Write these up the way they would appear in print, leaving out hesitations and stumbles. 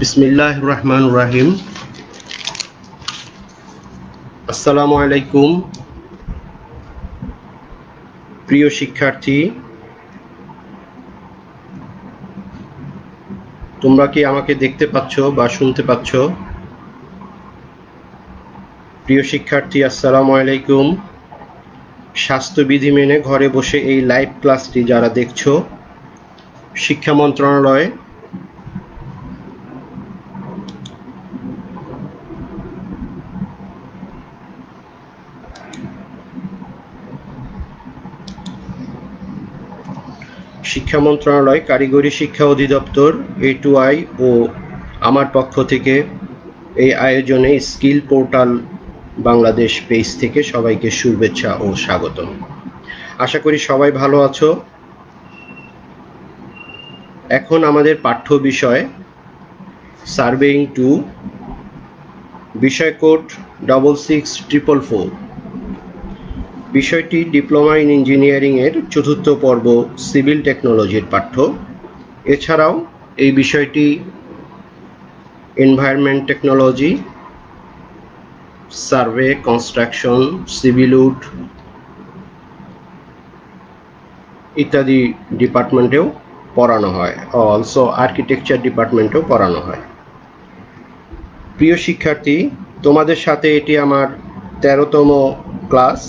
বিসমিল্লাহির রহমানির রহিম। আসসালামু আলাইকুম প্রিয় শিক্ষার্থী, তোমরা কি আমাকে দেখতে পাচ্ছ বা শুনতে পাচ্ছ? প্রিয় শিক্ষার্থী, আসসালামু আলাইকুম। স্বাস্থ্যবিধি মেনে ঘরে বসে এই লাইভ ক্লাসটি যারা দেখছো, শিক্ষা মন্ত্রণালয় কারিগরি শিক্ষা অধিদপ্তর A2I ও আমার পক্ষ থেকে এই আয়োজনে স্কিল পোর্টাল বাংলাদেশ পেজ থেকে সবাইকে শুভেচ্ছা ও স্বাগতম। আশা করি সবাই ভালো আছো। এখন আমাদের পাঠ্য বিষয় সার্ভেইং 2, বিষয় কোড 66444। বিষয়টি ডিপ্লোমা ইন ইঞ্জিনিয়ারিং এর চতুর্থ পর্ব সিভিল টেকনোলজির পাঠ্য। এছাড়াও এই বিষয়টি এনভায়রনমেন্ট টেকনোলজি, সার্ভে, কনস্ট্রাকশন, সিভিলউড ইত্যাদি ডিপার্টমেন্টেও পড়ানো হয়, অলসো আর্কিটেকচার ডিপার্টমেন্টেও পড়ানো হয়। প্রিয় শিক্ষার্থী, তোমাদের সাথে এটি আমার 13তম ক্লাস,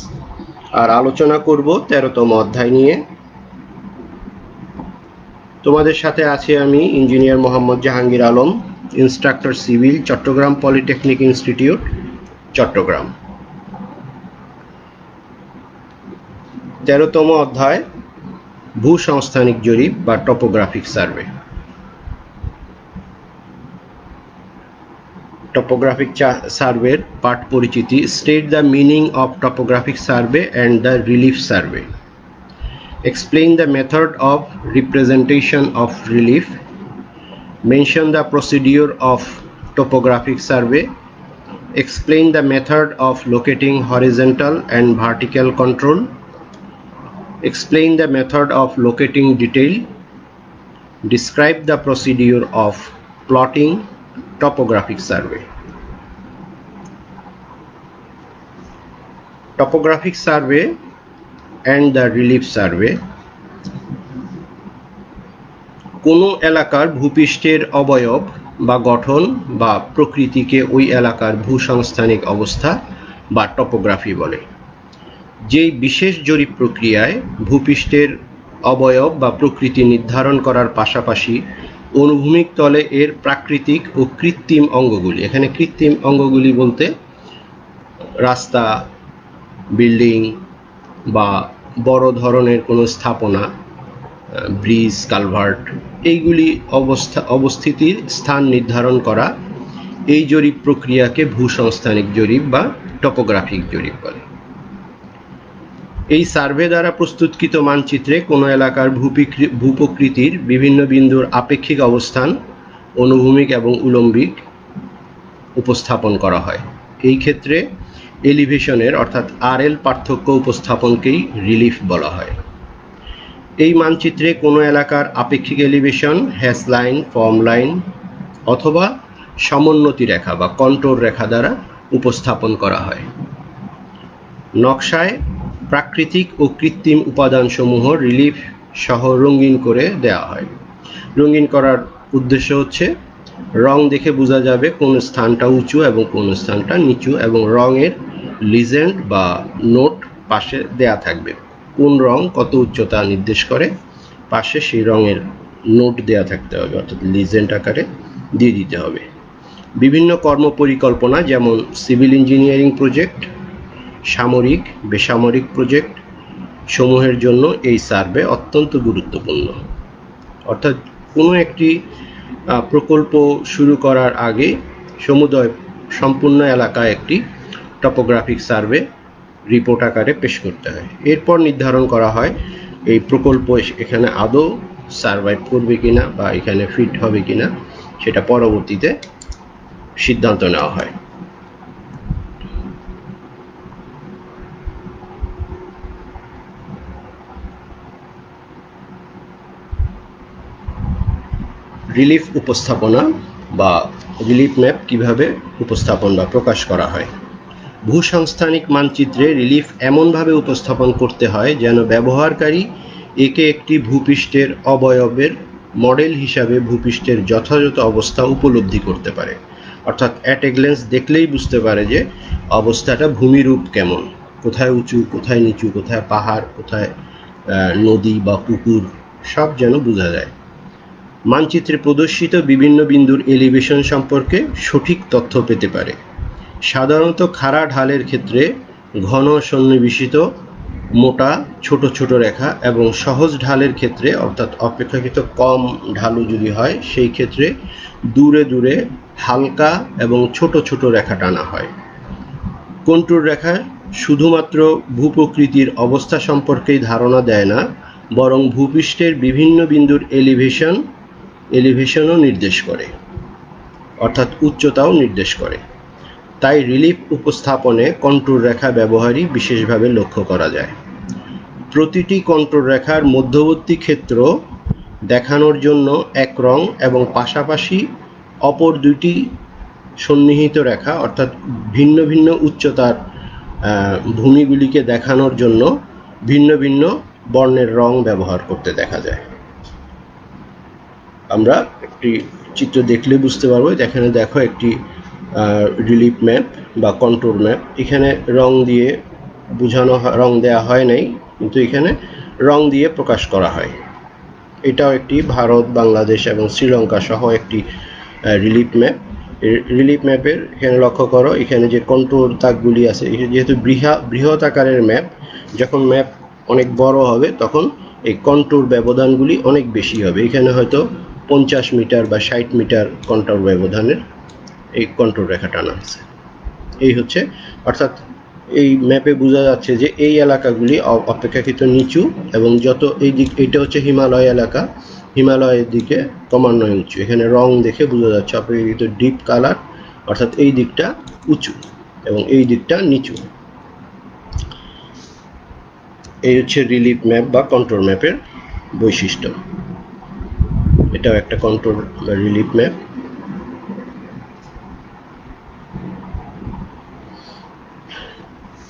আর আলোচনা করব 13তম অধ্যায় নিয়ে। তোমাদের সাথে আছি আমি engineer Mohammad Jahangir Alam, instructor civil, Chattogram polytechnic institute, Chattogram. 13তম অধ্যায় ভূসংস্থানিক জরিপ বা টপোগ্রাফিক সার্ভে। টপোগ্রাফিক সার্ভের পাঠ পরিচিতি। State the meaning of topographic survey and the relief survey. Explain the method of representation of relief. Mention the procedure of topographic survey. Explain the method of locating horizontal and vertical control. Explain the method of locating detail. Describe the procedure of plotting topographic survey. Topographic survey and the relief survey কোনো এলাকার ভূপৃষ্ঠের অবয়ব বা গঠন বা প্রকৃতিকে ওই এলাকার ভূসংস্থানিক অবস্থা বা টপোগ্রাফি বলে। যেই বিশেষ জরিপ প্রক্রিয়ায় ভূপৃষ্ঠের অবয়ব বা প্রকৃতি নির্ধারণ করার পাশাপাশি অনুভূমিক তলে এর প্রাকৃতিক ও কৃত্রিম অঙ্গগুলি, এখানে কৃত্রিম অঙ্গগুলি বলতে রাস্তা, বিল্ডিং বা বড় ধরনের কোনো স্থাপনা, ব্রিজ, কালভার্ট, এইগুলি অবস্থিতির স্থান নির্ধারণ করা, এই জরিপ প্রক্রিয়াকে ভূসংস্থানিক জরিপ বা টপোগ্রাফিক জরিপ বলে। এই সার্ভে দ্বারা প্রস্তুতকৃত মানচিত্রে কোনো এলাকার ভূপ্রকৃতির বিভিন্ন বিন্দুর আপেক্ষিক অবস্থান অনুভূমিক এবং উলম্বিক উপস্থাপন করা হয়। এই ক্ষেত্রে এলিভেশনের অর্থাৎ RL পার্থক্য উপস্থাপনকেই রিলিফ বলা হয়। এই মানচিত্রে কোনো এলাকার আপেক্ষিক elevation hash line, form line অথবা সমোন্নতি রেখা বা কন্ট্রোর রেখা দ্বারা উপস্থাপন করা হয়। নকশায় প্রাকৃতিক ও কৃত্রিম উপাদানসমূহ রিলিফ সহ রঙিন করে দেওয়া হয়। রঙিন করার উদ্দেশ্য হচ্ছে রং দেখে বোঝা যাবে কোন স্থানটা উঁচু এবং কোন স্থানটা নিচু, এবং রঙের লিজেন্ড বা নোট পাশে দেয়া থাকবে। কোন রং কত উচ্চতা নির্দেশ করে পাশে সেই রঙের নোট দেয়া থাকতে হবে, অর্থাৎ লিজেন্ড আকারে দিয়ে দিতে হবে। বিভিন্ন কর্মপরিকল্পনা যেমন সিভিল ইঞ্জিনিয়ারিং প্রজেক্ট, সামরিক, বেসামরিক প্রজেক্ট সমূহের জন্য এই সার্ভে অত্যন্ত গুরুত্বপূর্ণ। অর্থাৎ কোনো একটি প্রকল্প শুরু করার আগে সমুদয় সম্পূর্ণ এলাকায় একটি টপোগ্রাফিক সার্ভে রিপোর্ট আকারে পেশ করতে হয়। এরপর নির্ধারণ করা হয় এই প্রকল্প এখানে আদৌ সার্ভাইভ করবে কিনা বা এখানে ফিট হবে কিনা, সেটা পরবর্তীতে সিদ্ধান্ত নেওয়া হয়। রিলিফ উপস্থাপনা বা রিলিফ ম্যাপ কিভাবে উপস্থাপন বা প্রকাশ করা হয়। ভূসংস্থানিক মানচিত্রে রিলিফ এমনভাবে উপস্থাপন করতে হয় যেন ব্যবহারকারী একে একটি ভূপৃষ্ঠের অবয়বের মডেল হিসাবে ভূপৃষ্ঠের যথাযথ অবস্থা উপলব্ধি করতে পারে, অর্থাৎ অ্যাট এ গ্ল্যান্স দেখলেই বুঝতে পারে যে অবস্থাটা ভূমিরূপ কেমন, কোথায় উঁচু, কোথায় নিচু, কোথায় পাহাড়, কোথায় নদী বা পুকুর, সব যেন বোঝা যায়। মানচিত্রে প্রদর্শিত বিভিন্ন বিন্দুর এলিভেশন সম্পর্কে সঠিক তথ্য পেতে পারে। সাধারণত খাড়া ঢালের ক্ষেত্রে ঘন সন্নিবেশিত মোটা ছোট ছোট রেখা এবং সহজ ঢালের ক্ষেত্রে অর্থাৎ অপেক্ষাকৃত কম ঢালু যদি হয় সেই ক্ষেত্রে দূরে দূরে হালকা এবং ছোট ছোট রেখা টানা হয়। কন্ট্যুর রেখা শুধুমাত্র ভূপ্রকৃতির অবস্থা সম্পর্কেই ধারণা দেয় না, বরং ভূপৃষ্ঠের বিভিন্ন বিন্দুর এলিভেশনও নির্দেশ করে, অর্থাৎ উচ্চতাও নির্দেশ করে। তাই রিলিফ উপস্থাপনে কন্ট্যুর রেখা ব্যবহারই বিশেষভাবে লক্ষ্য করা যায়। প্রতিটি কন্ট্যুর রেখার মধ্যবর্তী ক্ষেত্র দেখানোর জন্য এক রং এবং পাশাপাশি অপর দুটি সন্নিহিত রেখা অর্থাৎ ভিন্ন ভিন্ন উচ্চতার ভূমিগুলিকে দেখানোর জন্য ভিন্ন ভিন্ন বর্ণের রং ব্যবহার করতে দেখা যায়। আমরা একটি চিত্র দেখলে বুঝতে পারবো। এখানে দেখো একটি রিলিফ ম্যাপ বা কন্ট্যুর ম্যাপ। এখানে রং দিয়ে রং দেওয়া হয় নাই, কিন্তু এখানে রং দিয়ে প্রকাশ করা হয়। এটাও একটি ভারত, বাংলাদেশ এবং শ্রীলঙ্কা সহ একটি রিলিফ ম্যাপ। রিলিফ ম্যাপের এখানে লক্ষ্য করো, এখানে যে কন্ট্যুর দাগগুলি আছে, যেহেতু বৃহৎ আকারের ম্যাপ, যখন ম্যাপ অনেক বড় হবে তখন এই কন্ট্যুর ব্যবধানগুলি অনেক বেশি হবে। এখানে হয়তো 50 মিটার বা 60 মিটার কন্ট্যুর ব্যবধানের এই কন্ট্যুর রেখা টানা আছে। এই হচ্ছে, অর্থাৎ এই ম্যাপে বোঝা যাচ্ছে যে এই এলাকাগুলি অপেক্ষাকৃত নিচু এবং যত এই দিক, এটা হচ্ছে হিমালয় এলাকা, হিমালয়ের দিকে ক্রমান্বয়ে উঁচু। এখানে রং দেখে বোঝা যাচ্ছে অপেক্ষাকৃত ডিপ কালার, অর্থাৎ এই দিকটা উঁচু এবং এই দিকটা নিচু। এই হচ্ছে রিলিফ ম্যাপ বা কন্ট্যুর ম্যাপের বৈশিষ্ট্য। এটাও একটা কন্ট্যুর বা রিলিফ ম্যাপ।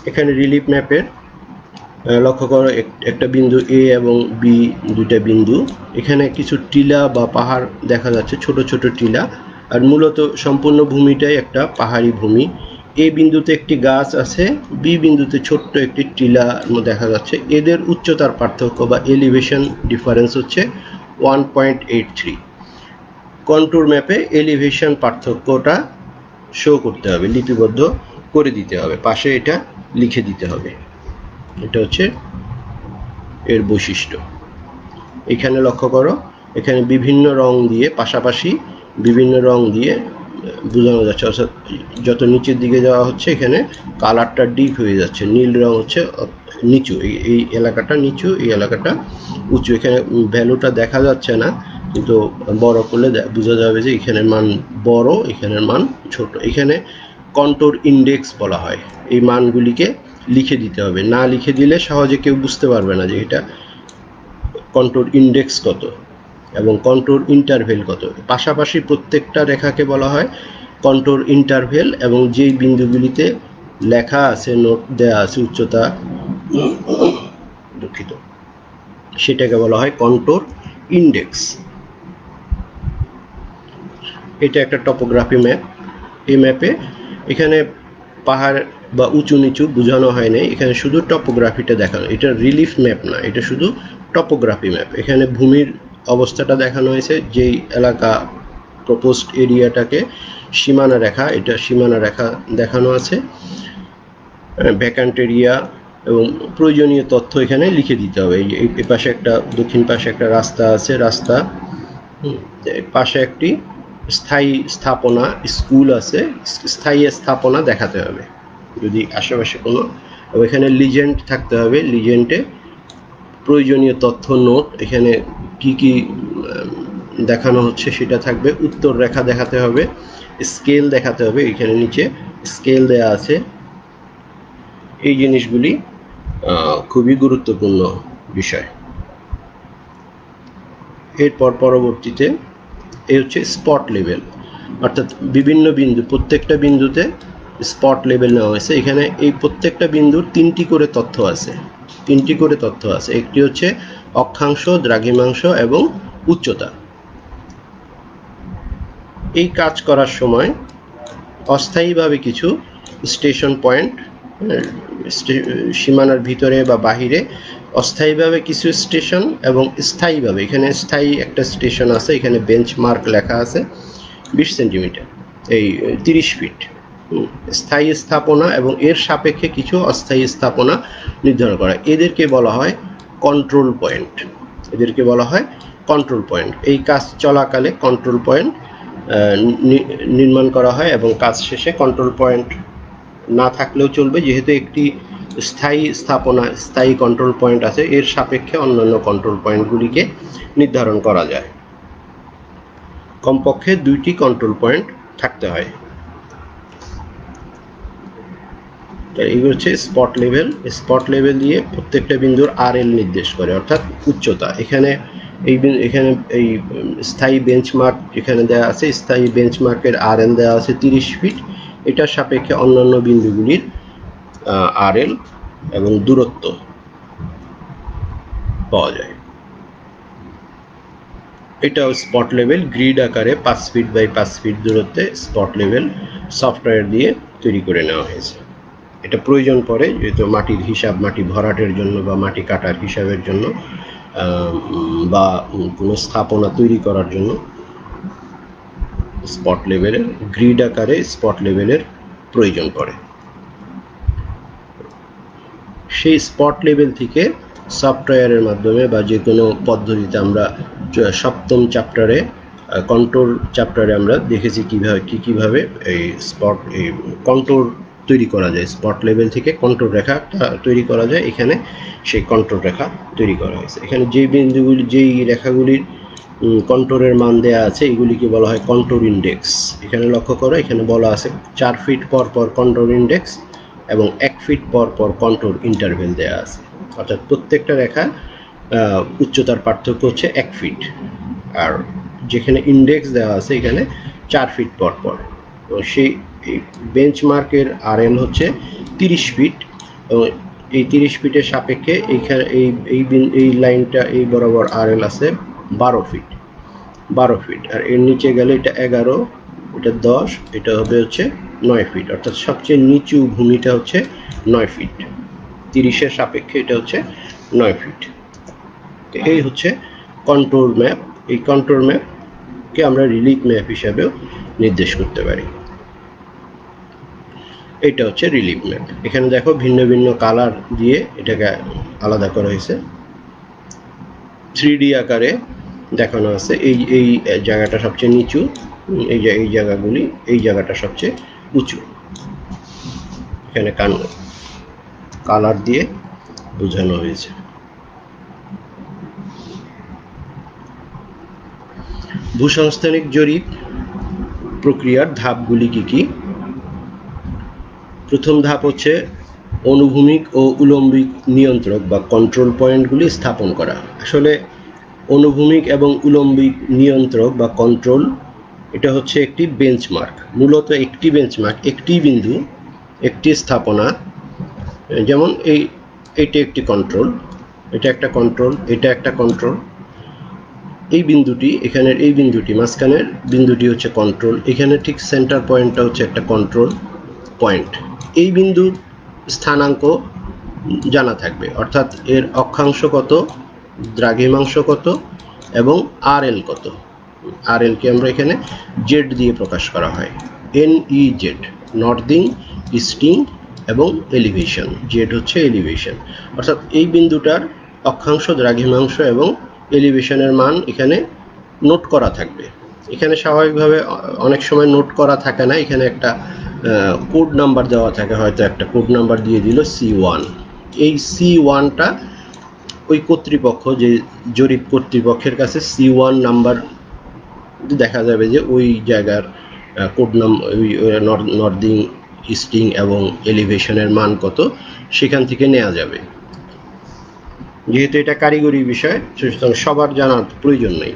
এখানে রিলিফ ম্যাপের লক্ষ্য করো, একটা বিন্দু এ এবং বি, দুইটা বিন্দু। এখানে কিছু টিলা বা পাহাড় দেখা যাচ্ছে, ছোট ছোট টিলা, আর মূলত সম্পূর্ণ ভূমিটাই একটা পাহাড়ি ভূমি। এ বিন্দুতে একটি গাছ আছে, বি বিন্দুতে ছোট্ট একটি টিলা দেখা যাচ্ছে। এদের উচ্চতার পার্থক্য বা এলিভেশন ডিফারেন্স হচ্ছে 1.83। কন্ট্যুর ম্যাপে এলিভেশন পার্থক্যটা শো করতে হবে, লিপিবদ্ধ করে দিতে হবে, পাশে এটা লিখে দিতে হবে। এটা হচ্ছে এর বৈশিষ্ট্য। এখানে লক্ষ্য করো, এখানে বিভিন্ন রং দিয়ে, পাশাপাশি বিভিন্ন রং দিয়ে বোঝানো যাচ্ছে, অর্থাৎ যত নিচের দিকে যাওয়া হচ্ছে এখানে কালারটা ডিপ হয়ে যাচ্ছে। নীল রং হচ্ছে নিচু, এই এলাকাটা নিচু, এই এলাকাটা উঁচু। এখানে ভ্যালুটা দেখা যাচ্ছে না, কিন্তু বড় করলে বোঝা যাবে যে এখানের মান বড়, এখানের মান ছোট। এখানে কন্ট্যুর ইন্ডেক্স বলা হয়। এই মানগুলিকে লিখে দিতে হবে, না লিখে দিলে সহজে কেউ বুঝতে পারবে না যে এটা কন্ট্যুর ইন্ডেক্স কত এবং কন্ট্যুর ইন্টারভেল কত। পাশাপাশি প্রত্যেকটা রেখাকে বলা হয় কন্ট্যুর ইন্টারভেল, এবং যেই বিন্দুগুলিতে লেখা আছে, নোট দেওয়া আছে উচ্চতা, দুঃখিত, সেটাকে বলা হয় কন্ট্যুর ইন্ডেক্স। এটা একটা টপোগ্রাফি ম্যাপ। এই ম্যাপে এখানে পাহাড় বা উঁচু নিচু বোঝানো হয় নাই, এখানে শুধু টপোগ্রাফিটা দেখানো। এটা রিলিফ ম্যাপ না, এটা শুধু টপোগ্রাফি ম্যাপ। এখানে ভূমির অবস্থাটা দেখানো হয়েছে, যেই এলাকা প্রপোজড এরিয়াটাকে সীমানা রেখা, এটা সীমানা রেখা দেখানো আছে, ভ্যাকান্ট এরিয়া এবং প্রয়োজনীয় তথ্য এখানে লিখে দিতে হবে। এই পাশে একটা, দক্ষিণ পাশে একটা রাস্তা আছে, রাস্তা পাশে একটি স্থায়ী স্থাপনা, স্কুল আছে, স্থায়ী স্থাপনা দেখাতে হবে যদি আশেপাশে কোনো। এখানে লিজেন্ড থাকতে হবে, লিজেন্ডে প্রয়োজনীয় তথ্য নোট, এখানে কি কি দেখানো হচ্ছে সেটা থাকবে। উত্তর রেখা দেখাতে হবে, স্কেল দেখাতে হবে, এখানে নিচে স্কেল দেয়া আছে। এই জিনিসগুলি খুবই গুরুত্বপূর্ণ বিষয়। এরপর পরবর্তীতে এই হচ্ছে স্পট লেভেল। অর্থাৎ বিভিন্ন বিন্দু, প্রত্যেকটা বিন্দুতে স্পট লেভেল নেওয়া হয়েছে। এখানে এই প্রত্যেকটা বিন্দুর তিনটি করে তথ্য আছে। একটি হচ্ছে অক্ষাংশ, দ্রাঘিমাংশ এবং উচ্চতা। এই কাজ করার সময় অস্থায়ীভাবে কিছু স্টেশন পয়েন্ট, সীমানার ভিতরে বা বাহিরে অস্থায়ীভাবে কিছু স্টেশন এবং স্থায়ীভাবে, এখানে স্থায়ী একটা স্টেশন আছে, এখানে বেঞ্চমার্ক লেখা আছে 20 সেন্টিমিটার, এই 30 ফিট স্থায়ী স্থাপনা এবং এর সাপেক্ষে কিছু অস্থায়ী স্থাপনা নির্ধারণ করা। এদেরকে বলা হয় কন্ট্রোল পয়েন্ট। এই কাজ চলাকালে কন্ট্রোল পয়েন্ট নির্মাণ করা হয় এবং কাজ শেষে কন্ট্রোল পয়েন্ট না থাকলেও চলবে, যেহেতু একটি স্থায়ী কন্ট্রোল পয়েন্ট আছে, এর সাপেক্ষে অন্যান্য কন্ট্রোল পয়েন্টগুলিকে নির্ধারণ করা যায়। কমপক্ষে 2টি কন্ট্রোল পয়েন্ট থাকতে হয়। এই হচ্ছে স্পট লেভেল দিয়ে প্রত্যেকটা বিন্দুর RL নির্দেশ করে, অর্থাৎ উচ্চতা। এখানে এই স্থায়ী বেঞ্চমার্ক এখানে দেওয়া আছে, স্থায়ী বেঞ্চমার্কের RL দেওয়া আছে 30 ফিট। এটার সাপেক্ষে অন্যান্য বিন্দুগুলির RL এবং দূরত্ব পাওয়া যায়। এটাও স্পট লেভেল, গ্রিড আকারে 5 ফিট বাই 5 ফিট দূরত্বে স্পট লেভেল সফটওয়্যার দিয়ে তৈরি করে নেওয়া হয়েছে। এটা প্রয়োজন পড়ে যেহেতু মাটির হিসাব, মাটি ভরাটের জন্য বা মাটি কাটার হিসাবের জন্য বা কোনো স্থাপনা তৈরি করার জন্য স্পট লেভেলের, গ্রিড আকারে স্পট লেভেলের প্রয়োজন পড়ে। সেই স্পট লেভেল থেকে সফটওয়্যারের মাধ্যমে বা যে কোনো পদ্ধতিতে আমরা 7ম চ্যাপ্টারে কন্ট্রোল চ্যাপ্টারে আমরা দেখেছি কিভাবে এই কন্ট্রোল তৈরি করা যায়। স্পট লেভেল থেকে কন্ট্রোল রেখা তৈরি করা যায়। এখানে সেই কন্ট্রোল রেখা তৈরি করা হয়েছে। এখানে যেই রেখাগুলির কন্ট্রোলের মান দেওয়া আছে এগুলিকে বলা হয় কন্ট্রোল ইন্ডেক্স। এখানে লক্ষ্য করো, এখানে বলা আছে 4 ফিট পর পর কন্ট্রোল ইন্ডেক্স এবং 1 ফিট পর পর কন্ট্রোল ইন্টারভেল দেওয়া আছে। অর্থাৎ প্রত্যেকটা রেখা উচ্চতার পার্থক্য হচ্ছে 1 ফিট, আর যেখানে ইন্ডেক্স দেওয়া আছে এখানে 4 ফিট পর পর। তো সেই বেঞ্চমার্কের RL হচ্ছে 30 ফিট এবং এই 30 ফিটের সাপেক্ষে এইখানে এই লাইনটা এই বরাবর RL আছে 12 ফিট, আর এর নিচে গেলে এটা 11, এটা 10, এটা হবে হচ্ছে 9 ফিট। অর্থাৎ সবচেয়ে নিচু ভূমিটা হচ্ছে 9 ফিট, 30-এর সাপেক্ষে এটা হচ্ছে 9 ফিট। তো এই হচ্ছে কন্ট্রোল ম্যাপ। এই কন্ট্রোল ম্যাপকে আমরা রিলিফ ম্যাপ হিসাবেও নির্দেশ করতে পারি। এটা হচ্ছে রিলিফ ম্যাপ। এখানে দেখো ভিন্ন ভিন্ন কালার দিয়ে এটাকে আলাদা করা হয়েছে, 3D আকারে দেখানো আছে। এই জায়গাটা সবচেয়ে নিচু, এই জায়গাটা সবচেয়ে উঁচু। এখানে কালার দিয়ে বোঝানো হয়েছে। ভূসংস্থানিক জরিপ প্রক্রিয়ার ধাপগুলি কি? প্রথম ধাপ হচ্ছে অনুভূমিক ও উলম্বিক নিয়ন্ত্রক বা কন্ট্রোল পয়েন্টগুলি স্থাপন করা। আসলে অনুভূমিক এবং উলম্বিক নিয়ন্ত্রক বা কন্ট্রোল, এটা হচ্ছে একটি বেঞ্চমার্ক, মূলত একটি বেঞ্চমার্ক, একটি বিন্দু, একটি স্থাপনা। যেমন এইটা একটি কন্ট্রোল, এটা একটা কন্ট্রোল, এটা একটা কন্ট্রোল। এই বিন্দুটি, এখানের এই বিন্দুটি, মাঝখানের বিন্দুটি হচ্ছে কন্ট্রোল। এখানে ঠিক সেন্টার পয়েন্টটা হচ্ছে একটা কন্ট্রোল পয়েন্ট। এই বিন্দুর স্থানাঙ্ক জানা থাকবে, অর্থাৎ এর অক্ষাংশ কত, দ্রাঘিমাংশ কত এবং RL কত। RL কে আমরা এখানে জেড দিয়ে প্রকাশ করা হয়, NEZ, নর্দিং, ইস্টিং এবং এলিভেশন। জেড হচ্ছে এলিভেশন, অর্থাৎ এই বিন্দুটার অক্ষাংশ, দ্রাঘিমাংশ এবং এলিভেশনের মান এখানে নোট করা থাকবে। এখানে স্বাভাবিকভাবে অনেক সময় নোট করা থাকে না, এখানে একটা কোড নাম্বার দেওয়া থাকে, হয়তো একটা কোড নাম্বার দিয়ে দিল C1। এই C1টা ওই কর্তৃপক্ষ, যে জরিপ কর্তৃপক্ষের কাছে C1 নাম্বার দেখা যাবে যে ওই জায়গার কোড নর্দিং, ইস্টিং এবং এলিভেশনের মান কত সেখান থেকে নেওয়া যাবে। যেহেতু এটা কারিগরি বিষয়, সুতরাং সবার জানার প্রয়োজন নেই,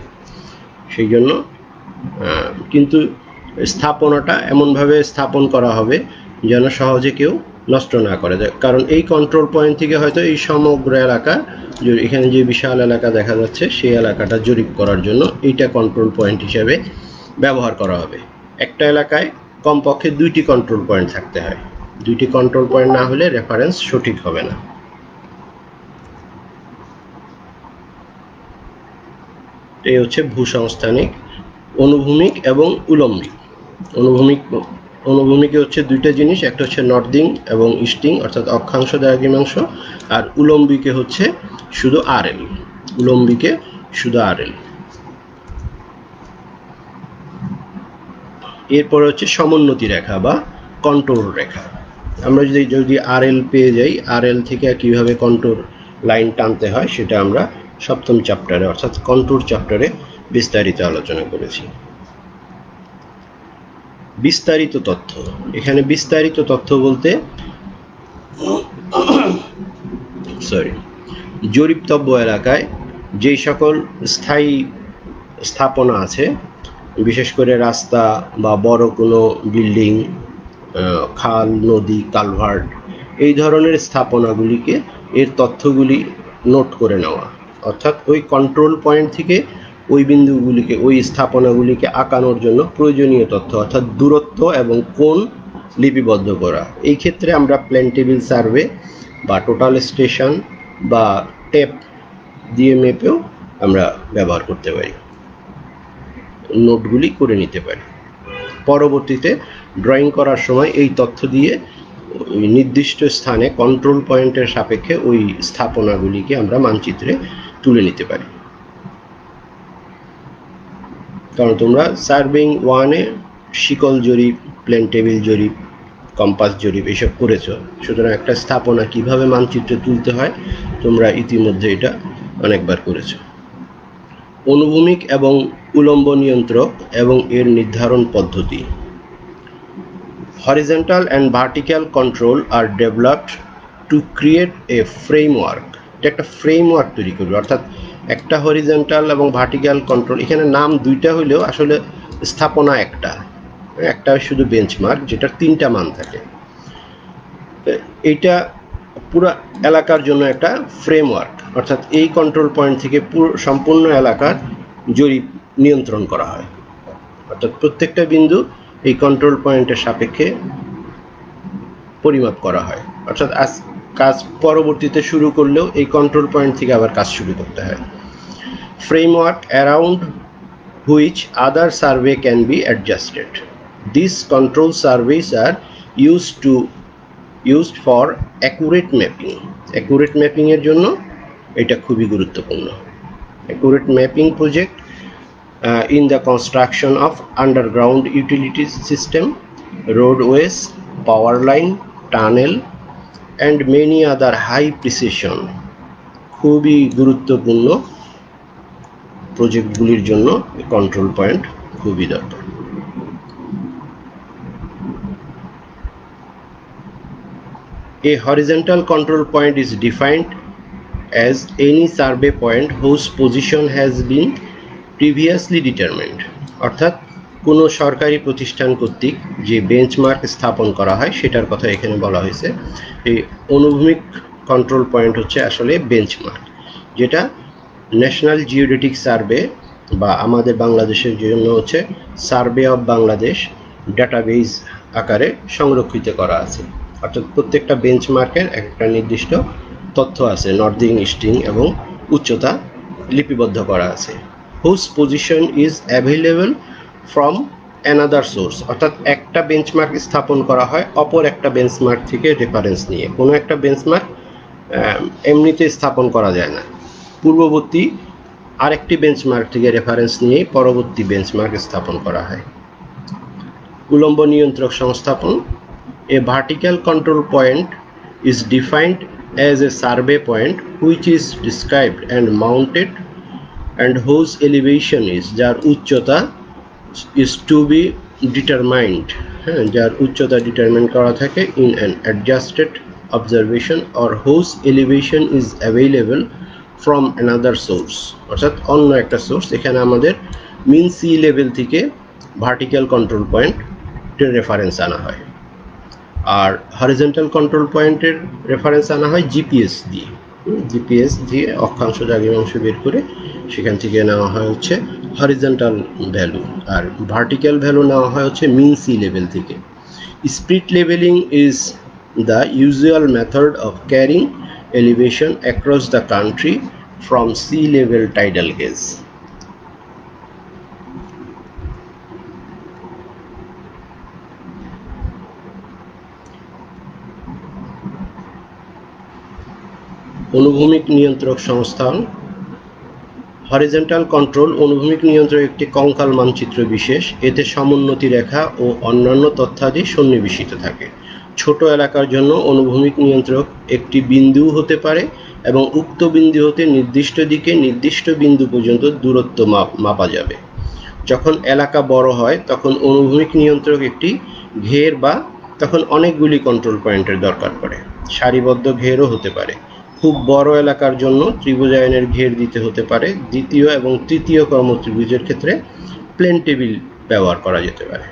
সেই জন্য। কিন্তু স্থাপনাটা এমনভাবে স্থাপন করা হবে যেন সহজে কেউ নষ্ট না করে যায়, কারণ এই কন্ট্রোল পয়েন্ট থেকে হয়তো এই সমগ্র এলাকা, এখানে যে বিশাল এলাকা দেখা যাচ্ছে সেই এলাকাটা জরিপ করার জন্য এইটা কন্ট্রোল পয়েন্ট হিসেবে ব্যবহার করা হবে। একটা এলাকায় কমপক্ষে 2টি কন্ট্রোল পয়েন্ট থাকতে হয়, 2টি কন্ট্রোল পয়েন্ট না হলে রেফারেন্স সঠিক হবে না। এই হচ্ছে ভূসংস্থানিক, অনুভূমিক এবং উলম্বিক। অনুভূমিকে হচ্ছে দুইটা জিনিস, একটা হচ্ছে নর্দিং এবং ইস্টিং অর্থাৎ অক্ষাংশ দ্রাঘিমাংশ, আর উলম্বিকে হচ্ছে শুধু আরএল, উলম্বিকে শুধু আরএল। এরপরে হচ্ছে সমোন্নতি রেখা বা কন্ট্রোল রেখা। আমরা যদি আরএল পেয়ে যাই, আরএল থেকে কিভাবে কন্ট্রোল লাইন টানতে হয় সেটা আমরা সপ্তম চ্যাপ্টারে অর্থাৎ কন্ট্রোল চ্যাপ্টারে বিস্তারিত আলোচনা করেছি। বিস্তারিত তথ্য, এখানে বিস্তারিত তথ্য বলতে জরিপতব্য এলাকায় যেই সকল স্থায়ী স্থাপনা আছে, বিশেষ করে রাস্তা বা বড় কোনো বিল্ডিং, খাল, নদী, কালভার্ট, এই ধরনের স্থাপনাগুলিকে এর তথ্যগুলি নোট করে নেওয়া, অর্থাৎ ওই কন্ট্রোল পয়েন্ট থেকে ওই বিন্দুগুলিকে, ওই স্থাপনাগুলিকে আঁকানোর জন্য প্রয়োজনীয় তথ্য অর্থাৎ দূরত্ব এবং কোণ লিপিবদ্ধ করা। এই ক্ষেত্রে আমরা প্ল্যান টেবিল সার্ভে বা টোটাল স্টেশন বা টেপ দিয়ে মেপেও আমরা ব্যবহার করতে পারি, নোটগুলি করে নিতে পারি। পরবর্তীতে ড্রয়িং করার সময় এই তথ্য দিয়ে নির্দিষ্ট স্থানে কন্ট্রোল পয়েন্টের সাপেক্ষে ওই স্থাপনাগুলিকে আমরা মানচিত্রে তুলে নিতে পারি। কারণ তোমরা সার্ভেইং 1-এ শিকল জরিপ, প্ল্যান টেবিল জরিপ, কম্পাস জরিপ এসব করেছো, সুতরাং একটা স্থাপনা কিভাবে মানচিত্রে তুলতে হয় তোমরা ইতিমধ্যে এটা অনেকবার করেছো। অনুভূমিক এবং উলম্ব নিয়ন্ত্রক এবং এর নির্ধারণ পদ্ধতি। Horizontal and vertical control are developed to create a framework. এটা একটা ফ্রেমওয়ার্ক তৈরি করবে, অর্থাৎ একটা হরিজন্টাল এবং ভার্টিক্যাল কন্ট্রোল, এখানে নাম দুইটা হলেও আসলে স্থাপনা একটা শুধু বেঞ্চমার্ক যেটার 3টা মান থাকে। এইটা পুরো এলাকার জন্য একটা ফ্রেমওয়ার্ক, অর্থাৎ এই কন্ট্রোল পয়েন্ট থেকে সম্পূর্ণ এলাকার জরিপ নিয়ন্ত্রণ করা হয়, অর্থাৎ প্রত্যেকটা বিন্দু এই কন্ট্রোল পয়েন্টের সাপেক্ষে পরিমাপ করা হয়, অর্থাৎ কাজ পরবর্তীতে শুরু করলেও এই কন্ট্রোল পয়েন্ট থেকে আবার কাজ শুরু করতে হয়। Framework around which other survey can be adjusted. This control surveys are used for accurate mapping. Accurate ম্যাপিংয়ের জন্য এটা খুবই গুরুত্বপূর্ণ। Accurate mapping project in the construction of underground utility system, roadways, power line, tunnel and many other high precision খুবই গুরুত্বপূর্ণ প্রজেক্টগুলির জন্য control point খুবই দরকার। A horizontal control point is defined as any survey point whose position has been previously determined, অর্থাৎ কোনো সরকারি প্রতিষ্ঠান কর্তৃক যে বেঞ্চমার্ক স্থাপন করা হয় সেটার কথা এখানে বলা হয়েছে। এই অনুভূমিক কন্ট্রোল পয়েন্ট হচ্ছে আসলে বেঞ্চমার্ক, যেটা ন্যাশনাল জিওডেটিক সার্ভে বা আমাদের বাংলাদেশের জন্য হচ্ছে সার্ভে অফ বাংলাদেশ ডাটাবেজ আকারে সংরক্ষিত করা আছে, অর্থাৎ প্রত্যেকটা বেঞ্চমার্কের একটা নির্দিষ্ট তথ্য আছে, নর্দিং, ইস্টিং এবং উচ্চতা লিপিবদ্ধ করা আছে। whose position is available from another source, অর্থাৎ একটা বেঞ্চমার্ক স্থাপন করা হয় অপর একটা বেঞ্চমার্ক থেকে রেফারেন্স নিয়ে। কোনো একটা বেঞ্চমার্ক এমনিতে স্থাপন করা যায় না, পূর্ববর্তী আরেকটি বেঞ্চমার্ক থেকে রেফারেন্স নিয়ে পরবর্তী বেঞ্চমার্ক স্থাপন করা হয়। উলম্ব নিয়ন্ত্রক সংস্থাপন। A vertical control point is defined as a survey point which is described and mounted and whose elevation is, যার উচ্চতা is to be determined, যার উচ্চতা ডিটারমাইন করা থাকে in an adjusted observation or whose elevation is available from another source, অর্থাৎ অন্য একটা source. এখানে আমাদের মিন সি লেভেল থেকে ভার্টিক্যাল কন্ট্রোল পয়েন্টের রেফারেন্স আনা হয়, আর হরিজন্টাল কন্ট্রোল পয়েন্টের রেফারেন্স আনা হয় জিপিএস দিয়ে অক্ষাংশ দ্রাঘিমাংশ বের করে সেখান থেকে নেওয়া হয় হচ্ছে হরিজন্টাল ভ্যালু, আর ভার্টিক্যাল ভ্যালু নেওয়া হয় হচ্ছে মিন সি লেভেল থেকে। Spirit levelling is the usual method of carrying elevation across the country from sea level tidal gauge. অনুভূমিক নিয়ন্ত্রক সংস্থান। হরিজন্টাল কন্ট্রোল অনুভূমিক নিয়ন্ত্রক একটি কঙ্কাল মানচিত্র বিশেষ। এতে সমোন্নতি রেখা ও অন্যান্য তথ্যাদি সন্নিবেশিত থাকে। ছোট এলাকার জন্য অনুভূমিক নিয়ন্ত্রক একটি বিন্দু হতে পারে এবং উক্ত বিন্দু হতে নির্দিষ্ট দিকে নির্দিষ্ট বিন্দু পর্যন্ত দূরত্ব মাপা যাবে। যখন এলাকা বড় হয় তখন অনুভূমিক নিয়ন্ত্রক একটি ঘের বা তখন অনেকগুলি কন্ট্রোল পয়েন্টের দরকার পড়ে। সারিবদ্ধ ঘেরও হতে পারে। খুব বড় এলাকার জন্য ত্রিভুজায়নের ঘের দিতে হতে পারে। দ্বিতীয় এবং তৃতীয় কর্মত্রিভুজের ক্ষেত্রে প্লেন টেবিল ব্যবহার করা যেতে পারে।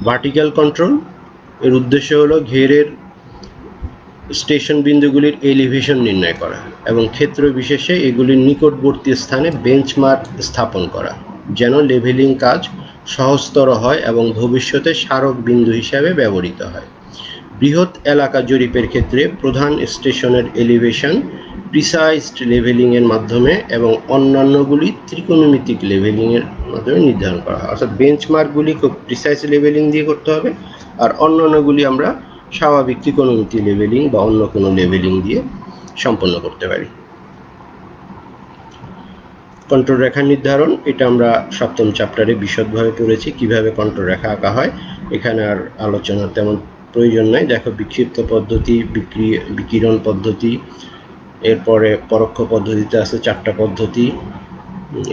ভার্টিক্যাল কন্ট্রোল এর উদ্দেশ্য হলো ঘেরের স্টেশন বিন্দুগুলির এলিভেশন নির্ণয় করা এবং ক্ষেত্র বিশেষে এগুলির নিকটবর্তী স্থানে বেঞ্চমার্ক স্থাপন করা, যেন লেভেলিং কাজ সহজতর হয় এবং ভবিষ্যতে স্মারক বিন্দু হিসাবে ব্যবহৃত হয়। বৃহৎ এলাকা জরিপের ক্ষেত্রে প্রধান স্টেশনের এলিভেশন প্রিসাইজড লেভেলিংয়ের মাধ্যমে এবং অন্যান্যগুলি ত্রিকোণমিতিক লেভেলিংয়ের মাধ্যমে নির্ধারণ করা হয়। অর্থাৎ বেঞ্চমার্কগুলি খুব প্রিসাইজ লেভেলিং দিয়ে করতে হবে, আর অন্যান্যগুলি আমরা স্বাভাবিক ত্রিকোণমিতি লেভেলিং বা অন্য কোনো লেভেলিং দিয়ে সম্পন্ন করতে পারি। কন্ট্রোল রেখা নির্ধারণ, এটা আমরা সপ্তম চ্যাপ্টারে বিশদভাবে পড়েছি কিভাবে কন্ট্রোল রেখা আঁকা হয়। এখানে আর আলোচনার তেমন প্রয়োজন নাই। দেখো, বিক্ষিপ্ত পদ্ধতি, বিকিরণ পদ্ধতি, এরপরে পরোক্ষ পদ্ধতিতে আছে 4টা পদ্ধতি,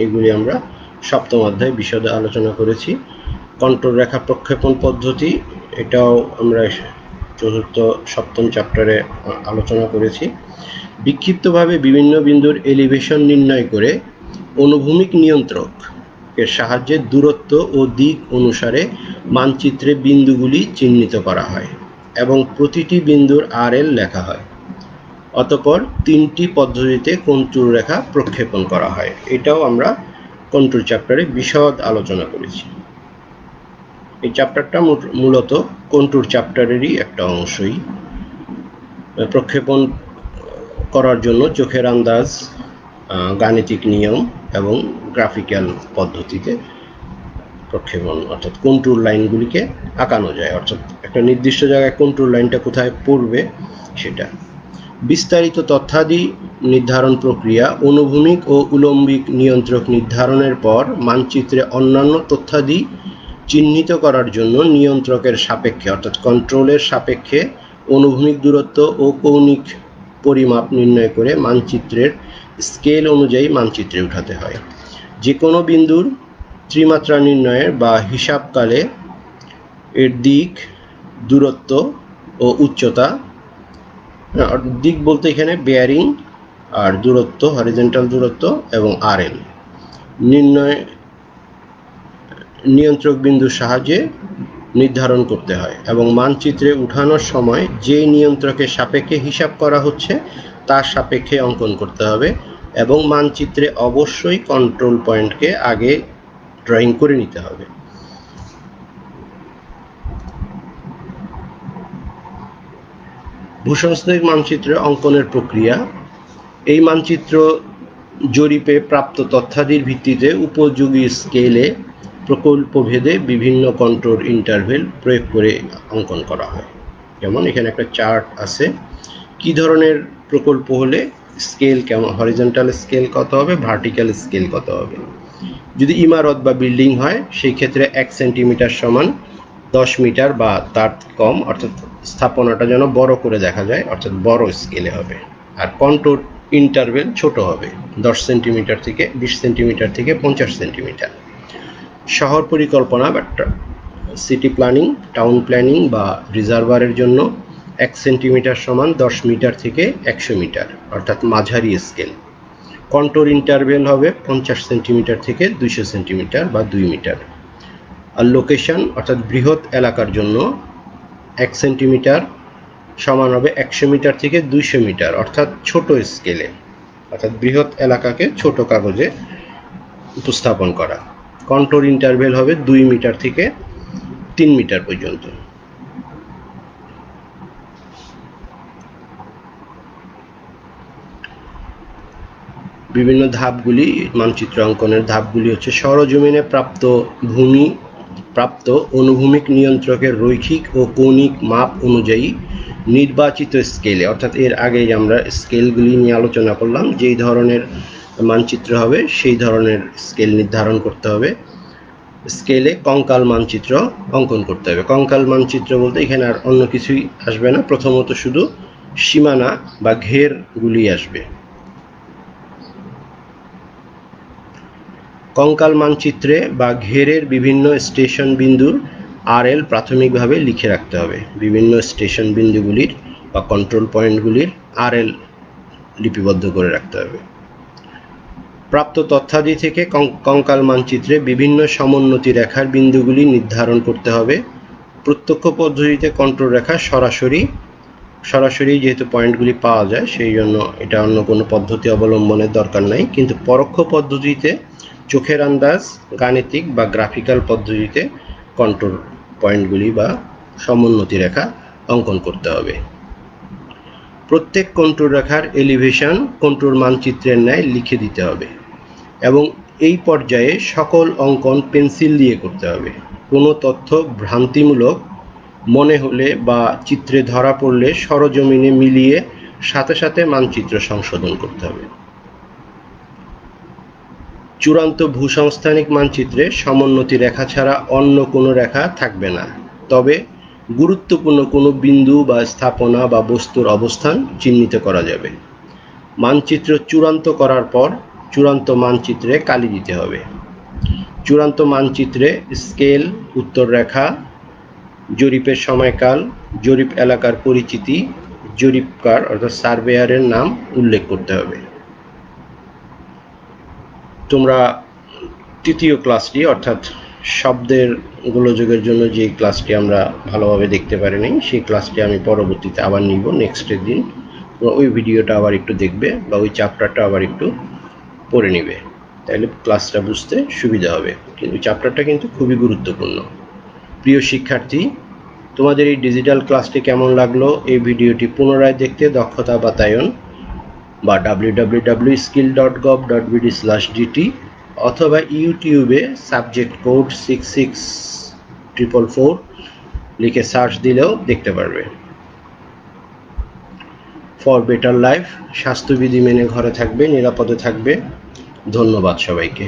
এগুলি আমরা সপ্তম অধ্যায়ে বিশদে আলোচনা করেছি। কন্ট্রোল রেখা প্রক্ষেপণ পদ্ধতি, এটাও আমরা সপ্তম চ্যাপ্টারে আলোচনা করেছি। বিক্ষিপ্তভাবে বিভিন্ন বিন্দুর এলিভেশন নির্ণয় করে অনুভূমিক নিয়ন্ত্রক এর সাহায্যে দূরত্ব ও দিক অনুসারে মানচিত্রে বিন্দুগুলি চিহ্নিত করা হয় এবং প্রতিটি বিন্দুর RL লেখা হয়। অতঃপর 3টি পদ্ধতিতে কন্ট্রোল রেখা প্রক্ষেপণ করা হয়। এটাও আমরা কন্ট্রোল চ্যাপ্টারে বিশদ আলোচনা করেছি। এই চ্যাপ্টারটা মূলত কন্ট্রোল চ্যাপ্টারেরই একটা অংশই। প্রক্ষেপণ করার জন্য চোখের আন্দাজ, গাণিতিক নিয়ম এবং গ্রাফিক্যাল পদ্ধতিতে প্রক্ষেপণ অর্থাৎ কন্ট্রোল লাইনগুলিকে আঁকানো যায়, অর্থাৎ একটা নির্দিষ্ট জায়গায় কন্ট্রোল লাইনটা কোথায় পড়বে সেটা। বিস্তারিত তথ্যাদি নির্ধারণ প্রক্রিয়া। অনুভূমিক ও উলম্বিক নিয়ন্ত্রক নির্ধারণের পর মানচিত্রে অন্যান্য তথ্যাদি চিহ্নিত করার জন্য নিয়ন্ত্রকের সাপেক্ষে অর্থাৎ কন্ট্রোলের সাপেক্ষে অনুভূমিক দূরত্ব ও কৌণিক পরিমাপ নির্ণয় করে মানচিত্রের স্কেল অনুযায়ী মানচিত্রে উঠাতে হয়। যে কোনো বিন্দুর ত্রিমাত্রা নির্ণয়ের বা হিসাবকালে এর দিক, দূরত্ব ও উচ্চতা, দিক বলতে এখানে বেয়ারিং, আর দূরত্ব হরিজন্টাল দূরত্ব এবং RL নির্ণয় নিয়ন্ত্রক বিন্দুর সাহায্যে নির্ধারণ করতে হয় এবং মানচিত্রে উঠানোর সময় যে নিয়ন্ত্রকের সাপেক্ষে হিসাব করা হচ্ছে তার সাপেক্ষে অঙ্কন করতে হবে এবং মানচিত্রে অবশ্যই কন্ট্রোল পয়েন্টকে আগে ড্রয়িং করে নিতে হবে। ভূসংস্থানিক মানচিত্রে অঙ্কনের প্রক্রিয়া। এই মানচিত্র জরিপে প্রাপ্ত তথ্যাদির ভিত্তিতে উপযোগী স্কেলে প্রকল্পভেদে বিভিন্ন কন্ট্রোল ইন্টারভেল প্রয়োগ করে অঙ্কন করা হয়। যেমন এখানে একটা চার্ট আছে, কি ধরনের প্রকল্প হলে স্কেল কেমন, হরিজন্টাল স্কেল কত হবে, ভার্টিক্যাল স্কেল কত হবে। যদি ইমারত বা বিল্ডিং হয় সেই ক্ষেত্রে 1 সেন্টিমিটার সমান 10 মিটার বা তার কম, অর্থাৎ স্থাপনাটা যেন বড় করে দেখা যায়, অর্থাৎ বড় স্কেলে হবে। আর কন্ট্রোল ইন্টারভেল ছোট হবে, 10 সেন্টিমিটার থেকে 20 সেন্টিমিটার থেকে 50 সেন্টিমিটার। শহর পরিকল্পনা বা সিটি প্ল্যানিং, টাউন প্ল্যানিং বা রিজার্ভারের জন্য 1 সেন্টিমিটার সমান 10 মিটার থেকে 100 মিটার, অর্থাৎ মাঝারি স্কেল। কন্ট্রোল ইন্টারভেল হবে 50 সেন্টিমিটার থেকে 200 সেন্টিমিটার বা 2 মিটার। আর লোকেশন অর্থাৎ বৃহৎ এলাকার জন্য 1 সেন্টিমিটার সমান হবে 100 মিটার থেকে 200 মিটার, অর্থাৎ ছোট স্কেলে, অর্থাৎ বৃহৎ এলাকাকে ছোট কাগজে উপস্থাপন করা। কন্ট্রোল ইন্টারভেল হবে 2 মিটার থেকে 3 মিটার পর্যন্ত। বিভিন্ন ধাপগুলি, মানচিত্র অঙ্কনের ধাপগুলি হচ্ছে সরজমিনে প্রাপ্ত অনুভূমিক নিয়ন্ত্রকের রৈখিক ও কৌণিক মাপ অনুযায়ী নির্বাচিত স্কেলে, অর্থাৎ এর আগেই আমরা স্কেলগুলি নিয়ে আলোচনা করলাম, যেই ধরনের মানচিত্র হবে সেই ধরনের স্কেল নির্ধারণ করতে হবে। স্কেলে কঙ্কাল মানচিত্র অঙ্কন করতে হবে। কঙ্কাল মানচিত্র বলতে এখানে আর অন্য কিছুই আসবে না, প্রথমত শুধু সীমানা বা ঘেরগুলি আসবে। কঙ্কাল মানচিত্রে বা ঘেরের বিভিন্ন স্টেশন বিন্দুর আরএল প্রাথমিকভাবে লিখে রাখতে হবে। বিভিন্ন স্টেশন বিন্দুগুলির বা কন্ট্রোল পয়েন্টগুলির আরএল লিপিবদ্ধ করে রাখতে হবে। প্রাপ্ত তথ্যাদি থেকে কঙ্কাল মানচিত্রে বিভিন্ন সমোন্নতি রেখার বিন্দুগুলি নির্ধারণ করতে হবে। প্রত্যক্ষ পদ্ধতিতে কন্ট্রোল রেখা সরাসরি যেহেতু পয়েন্টগুলি পাওয়া যায়, সেই জন্য এটা অন্য কোনো পদ্ধতি অবলম্বনের দরকার নাই। কিন্তু পরোক্ষ পদ্ধতিতে চোখের আন্দাজ, গাণিতিক বা গ্রাফিক্যাল পদ্ধতিতে কন্ট্রোল পয়েন্টগুলি বা সমোন্নতি রেখা অঙ্কন করতে হবে। প্রত্যেক কন্ট্রোল রেখার এলিভেশন কন্ট্রোল মানচিত্রের ন্যায় লিখে দিতে হবে এবং এই পর্যায়ে সকল অঙ্কন পেন্সিল দিয়ে করতে হবে। কোনো তথ্য ভ্রান্তিমূলক মনে হলে বা চিত্রে ধরা পড়লে সরজমিনে মিলিয়ে সাথে সাথে মানচিত্র সংশোধন করতে হবে। চূড়ান্ত ভূসংস্থানিক মানচিত্রে সমোন্নতি রেখা ছাড়া অন্য কোনো রেখা থাকবে না, তবে গুরুত্বপূর্ণ কোনো বিন্দু বা স্থাপনা বা বস্তুর অবস্থান চিহ্নিত করা যাবে। মানচিত্র চূড়ান্ত করার পর চূড়ান্ত মানচিত্রে কালি দিতে হবে। চূড়ান্ত মানচিত্রে স্কেল, উত্তর রেখা, জরিপের সময়কাল, জরিপ এলাকার পরিচিতি, জরিপকার অর্থাৎ সার্ভেয়ারের নাম উল্লেখ করতে হবে। তোমরা তৃতীয় ক্লাসটি অর্থাৎ শব্দের গোলযোগের জন্য যে ক্লাসটি আমরা ভালোভাবে দেখতে পারিনি, সেই ক্লাসটি আমি পরবর্তীতে আবার নিব নেক্সটের দিন। ওই ভিডিওটা আবার একটু দেখবে বা ওই চ্যাপ্টারটা আবার একটু পড়ে নিবে, তাহলে ক্লাসটা বুঝতে সুবিধা হবে। কিন্তু চ্যাপ্টারটা কিন্তু খুবই গুরুত্বপূর্ণ। প্রিয় শিক্ষার্থী, তোমাদের এই ডিজিটাল ক্লাসটি কেমন লাগলো? এই ভিডিওটি পুনরায় দেখতে দক্ষতা বাতায়ন বা www.skill.gov.bd/dt অথবা ইউটিউবে সাবজেক্ট কোড 66444 লিখে সার্চ দিলেও দেখতে পারবে। ফর বেটার লাইফ, স্বাস্থ্যবিধি মেনে ঘরে থাকবে, নিরাপদে থাকবে। ধন্যবাদ সবাইকে।